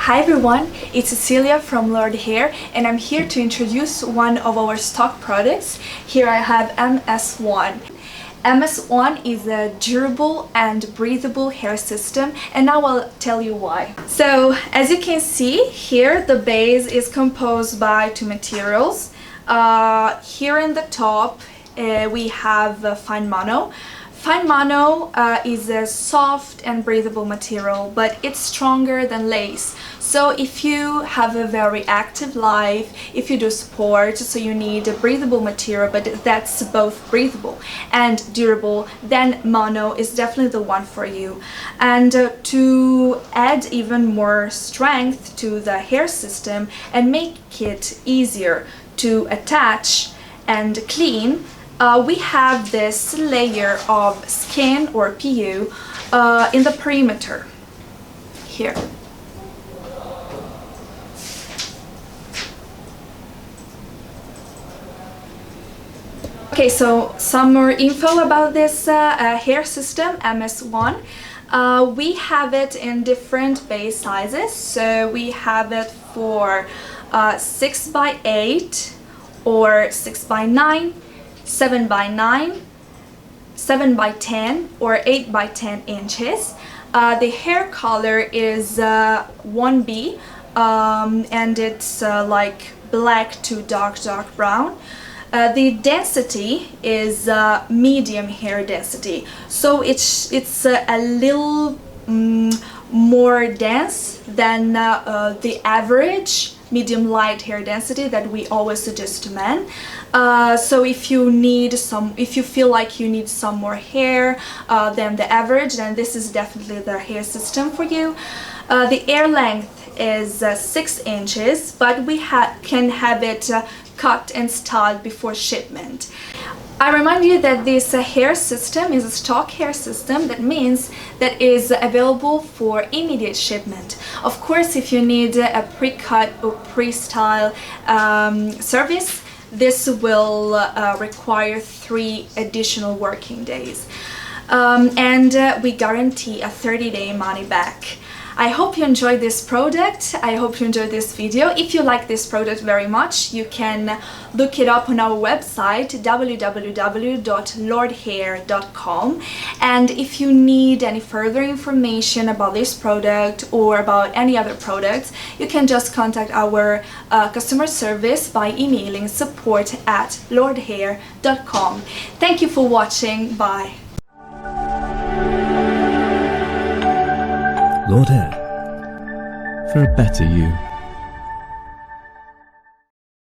Hi everyone, it's Cecilia from Lordhair and I'm here to introduce one of our stock products. Here I have MS1. MS1 is a durable and breathable hair system, and now I'll tell you why. So as you can see here, the base is composed by two materials. Here in the top we have fine mono. Fine mono is a soft and breathable material, but it's stronger than lace. So if you have a very active life, if you do sports, so you need a breathable material, but that's both breathable and durable, then mono is definitely the one for you. And to add even more strength to the hair system and make it easier to attach and clean, we have this layer of skin or PU in the perimeter here. Okay, so some more info about this hair system, MS1. We have it in different base sizes. So we have it for 6x8 or 6x9, 7x9, 7x10 or 8x10 inches. The hair color is 1B and it's like black to dark brown. The density is medium hair density, so it's a little more dense than the average medium light hair density that we always suggest to men. So if you feel like you need some more hair than the average, then this is definitely the hair system for you. The hair length is 6 inches, but we can have it cut and styled before shipment. I remind you that this hair system is a stock hair system. That means that is available for immediate shipment. Of course, if you need a pre-cut or pre-style service, this will require 3 additional working days. And we guarantee a 30-day money back. I hope you enjoyed this product. I hope you enjoyed this video. If you like this product very much, you can look it up on our website www.lordhair.com. And if you need any further information about this product or about any other products, you can just contact our customer service by emailing support@lordhair.com. Thank you for watching. Bye. Lordhair, for a better you.